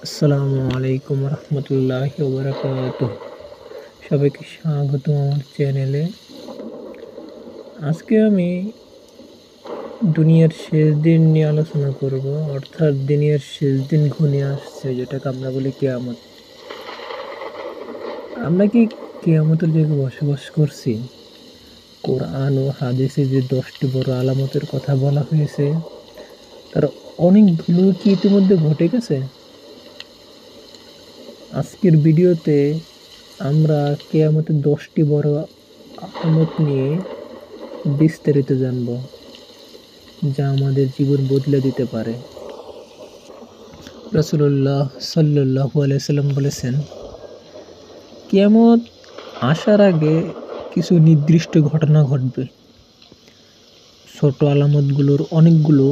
আসসালামু আলাইকুম রহমতুল্লাহি ওয়া বারাকাতুহু। সবাইকে স্বাগত আমার চ্যানেলে। আজকে আমি দুনিয়ার শেষ দিন নিয়ে আলোচনা করব, অর্থাৎ দুনিয়ার শেষ দিন ঘনিয়ে আসছে, যেটাকে আমরা বলি কিয়ামত। আমরা কি কিয়ামতের জায়গায় বসবাস করছি? কোরআন ও হাদিসে যে 10টি বড় আলামতের কথা বলা হয়েছে, তার অনেকগুলো কি ইতিমধ্যে ঘটে গেছে? আজকের ভিডিওতে আমরা কিয়ামতের 10টি বড় আলামত নিয়ে বিস্তারিত জানব, যা আমাদের জীবন বদলে দিতে পারে। রাসূলুল্লাহ সাল্লাল্লাহু আলাইহি সাল্লাম বলেছেন, কিয়ামত আসার আগে কিছু নির্দিষ্ট ঘটনা ঘটবে। ছোট আলামতগুলোর অনেকগুলো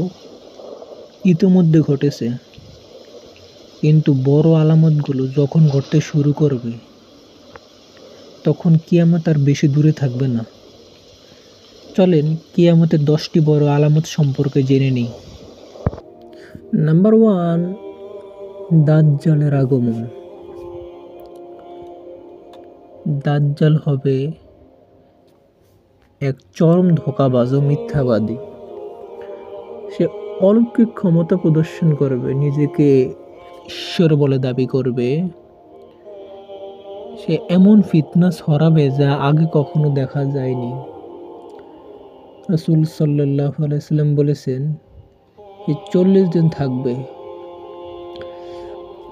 ইতিমধ্যে ঘটেছে, কিন্তু বড় আলামতগুলো যখন ঘটতে শুরু করবে, তখন কিয়ামত আর বেশি দূরে থাকবে না। চলেন কিয়ামতের 10টি বড় আলামত সম্পর্কে জেনে নিই। নাম্বার 1, দাজ্জালের আগমন। দাজ্জাল হবে এক চরম ধোঁকাবাজ ও মিথ্যাবাদী। সে অলৌকিক ক্ষমতা প্রদর্শন করবে, নিজেকে ঈশ্বর বলে দাবি করবে। সে এমন ফিতনা ছড়াবে যা আগে কখনো দেখা যায়নি। রাসূল সাল্লাল্লাহু আলাইহি সাল্লাম বলেছেন, যে 40 দিন থাকবে।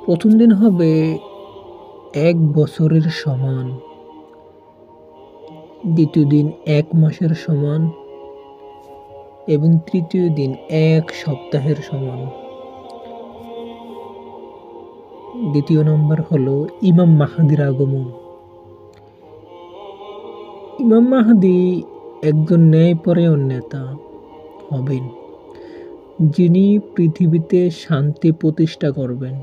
প্রথম দিন হবে 1 বছরের সমান, দ্বিতীয় দিন 1 মাসের সমান এবং তৃতীয় দিন 1 সপ্তাহের সমান। দ্বিতীয় নম্বর হলো ইমাম মাহদির আগমন। ইমাম মাহদি একজন ন্যায়পরায়ণ নেতা হবেন, যিনি পৃথিবীতে শান্তি প্রতিষ্ঠা করবেন।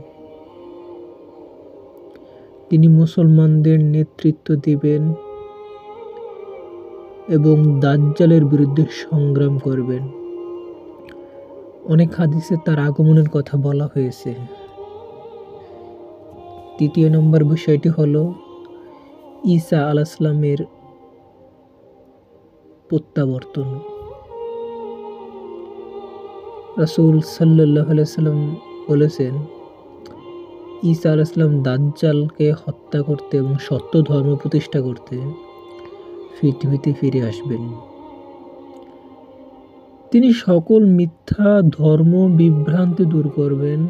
তিনি মুসলমানদের নেতৃত্ব দিবেন এবং দাজ্জালের বিরুদ্ধে সংগ্রাম করবেন। অনেক হাদিসে তার আগমনের কথা বলা হয়েছে। তৃতীয় নম্বর বিষয়টি হলো ঈসা আলাইহিস সালামের প্রত্যাবর্তন। রাসূল সাল্লাল্লাহু আলাইহি সাল্লাম বলেছেন, ঈসা আলাইহিস সালাম দাজ্জালকে হত্যা করতে এবং সত্য ধর্ম প্রতিষ্ঠা করতে পৃথিবীতে ফিরে আসবেন। তিনি সকল মিথ্যা ধর্ম বিভ্রান্তি দূর করবেন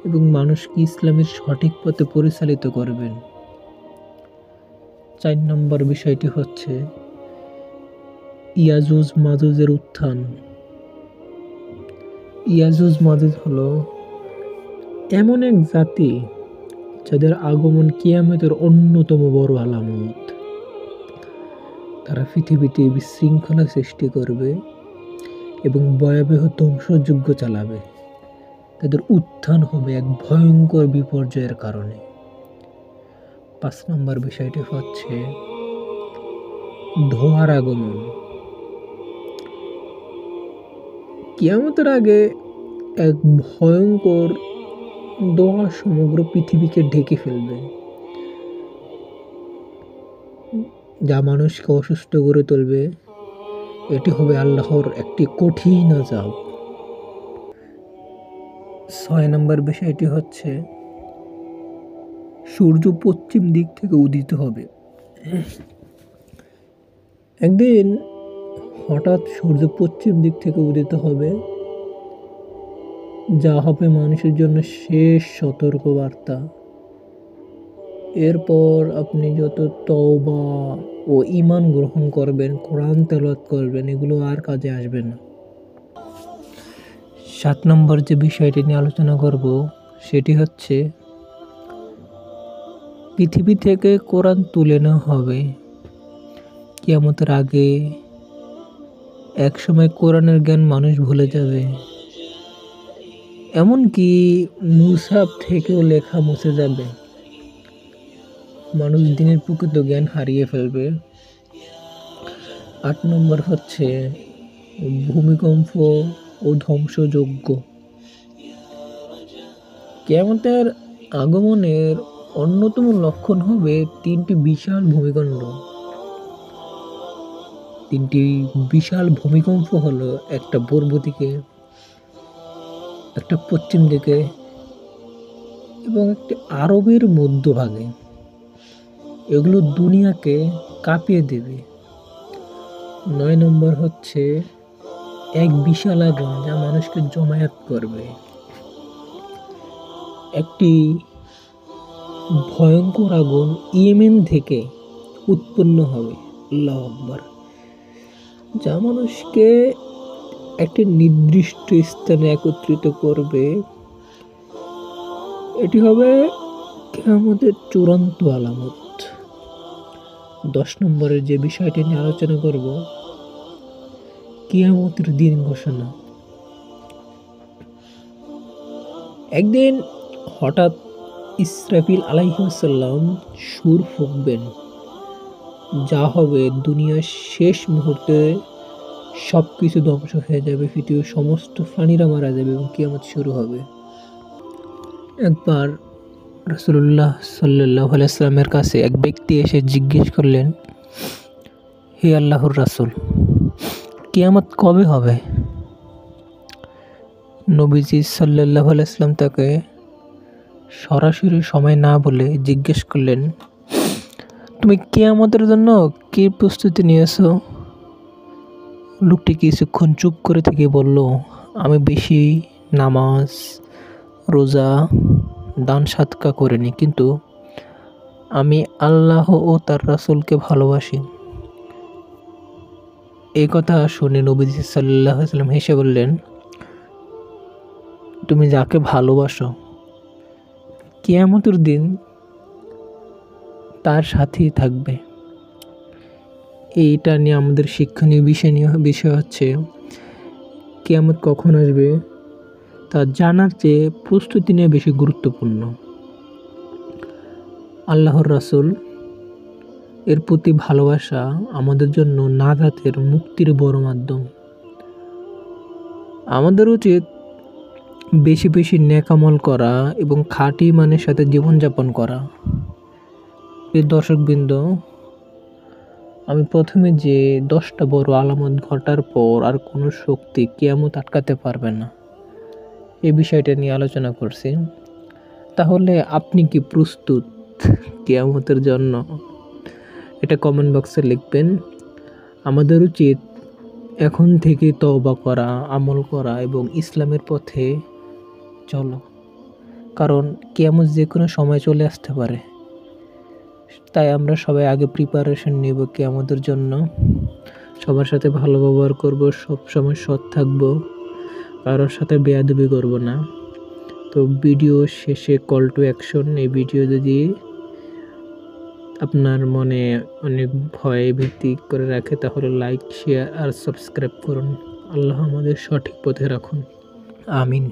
এবং মানুষকে ইসলামের সঠিক পথে পরিচালিত করবেন। 4 নম্বর বিষয়টি হচ্ছে ইয়াজুজ মাজুজের উত্থান। ইয়াজুজ মাজুজ হলো এমন এক জাতি যাদের আগমন কিয়ামতের অন্যতম বড় আলামত। তারা পৃথিবীতে বিশৃঙ্খলা সৃষ্টি করবে এবং ভয়াবহ ধ্বংসযজ্ঞ চালাবে। তাদের উত্থান হবে এক ভয়ঙ্কর বিপর্যয়ের কারণে। 5 নম্বর বিষয়টি হচ্ছে ধোঁয়ার আগমন। কিয়ামতের আগে এক ভয়ঙ্কর ধোঁয়া সমগ্র পৃথিবীকে ঢেকে ফেলবে, যা মানুষকে অসুস্থ করে তুলবে। এটি হবে আল্লাহর একটি কঠিন আযাব। 6 নম্বর বিষয়টি হচ্ছে সূর্য পশ্চিম দিক থেকে উদিত হবে। একদিন হঠাৎ সূর্য পশ্চিম দিক থেকে উদিত হবে, যা হবে মানুষের জন্য শেষ সতর্কবার্তা। এরপর আপনি যত তওবা ও ঈমান গ্রহণ করবেন, কোরআন তেলাওয়াত করবেন, এগুলো আর কাজে আসবে না। 7 নম্বর যে বিষয়টি নিয়ে আলোচনা করব, সেটি হচ্ছে পৃথিবী থেকে কোরআন তুলে নেওয়া হবে। কিয়ামতের আগে একসময় কোরআনের জ্ঞান মানুষ ভুলে যাবে। এমনকি মুসহাফ থেকেও লেখা মুছে যাবে। মানুষ দিনের প্রকৃত জ্ঞান হারিয়ে ফেলবে। 8 নম্বর হচ্ছে ভূমিকম্প ও ধ্বংসযজ্ঞ। কিয়ামতের আগমনের অন্যতম লক্ষণ হবে তিনটি বিশাল ভূমিকম্প হলো একটা পূর্ব দিকে, একটা পশ্চিম দিকে এবং একটি আরবের মধ্যভাগে। এগুলো দুনিয়াকে কাঁপিয়ে দেবে। 9 নম্বর হচ্ছে এক বিশাল আগুন যা মানুষকে জমায়েত করবে। একটি ভয়ঙ্কর আগুন ইয়েমেন থেকে উৎপন্ন হবে, আল্লাহু আকবার, যা মানুষকে একটি নির্দিষ্ট স্থানে একত্রিত করবে। এটি হবে কিয়ামতের চূড়ান্ত আলামত। 10 নম্বরের যে বিষয়টি নিয়ে আলোচনা করব, কিয়ামতের দিন ঘোষণা। একদিন হঠাৎ ইসরাফিল আলাইহিস সালাম সুর ফুঁকবেন, যা হবে দুনিয়ার শেষ মুহূর্তে সবকিছু ধ্বংস হয়ে যাবে, পৃথিবীর সমস্ত প্রাণীরা মারা যাবে এবং কিয়ামত শুরু হবে। একবার রাসূলুল্লাহ সাল্লাল্লাহু আলাইহি ওয়াসাল্লামের কাছে এক ব্যক্তি এসে জিজ্ঞেস করলেন, হে আল্লাহর রাসূল, কিয়ামত কবে হবে? নবীজি সাল্লাল্লাহু আলাইহি ওয়াসাল্লাম তাকে সরাসরি সময় না বলে জিজ্ঞেস করলেন, তুমি কিয়ামতের জন্য কি প্রস্তুতি নিয়েছো? লোকটি কিছুক্ষণ চুপ করে থেকে বলল, আমি বেশি নামাজ, রোজা, দান সাদকা করিনি, কিন্তু আমি আল্লাহ ও তার রাসূলকে ভালোবাসি। এই কথা শুনে নবীজি সাল্লাল্লাহু আলাইহি ওয়াসাল্লাম হেসে বললেন, তুমি যাকে ভালোবাসো কিয়ামতের দিন তার সাথেই থাকবে। এইটা নিয়ে আমাদের শিক্ষণীয় বিষয় হচ্ছে কিয়ামত কখন আসবে তা জানার চেয়ে প্রস্তুতি নিয়ে বেশি গুরুত্বপূর্ণ। আল্লাহর রাসূল এর প্রতি ভালোবাসা আমাদের জন্য নাজাতের, মুক্তির বড় মাধ্যম। আমাদের উচিত বেশি বেশি নেক আমল করা এবং খাঁটি ইমানের সাথে জীবনযাপন করা। এই দর্শকবৃন্দ, আমি প্রথমে যে 10টা বড় আলামত ঘটার পর আর কোনো শক্তি কিয়ামত আটকাতে পারবে না, এই বিষয়টা নিয়ে আলোচনা করছি। তাহলে আপনি কি প্রস্তুত কিয়ামতের জন্য? এটা কমেন্ট বক্সে লিখবেন। আমাদের উচিত এখন থেকে তওবা করা, আমল করা এবং ইসলামের পথে চলো, কারণ কিয়ামত যে কোনো সময় চলে আসতে পারে। তাই আমরা সবাই আগে প্রিপারেশন নেব কিয়ামতের জন্য। সবার সাথে ভালো ব্যবহার করব, সবসময় সৎ থাকব, কারোর সাথে বেয়াদবি করব না। তো ভিডিও শেষে কল টু অ্যাকশন, এই ভিডিও যদি আপনার মনে অনেক ভয় ভীতি করে রাখে তাহলে লাইক, শেয়ার আর সাবস্ক্রাইব করুন। আল্লাহ আমাদের সঠিক পথে রাখুন, আমিন।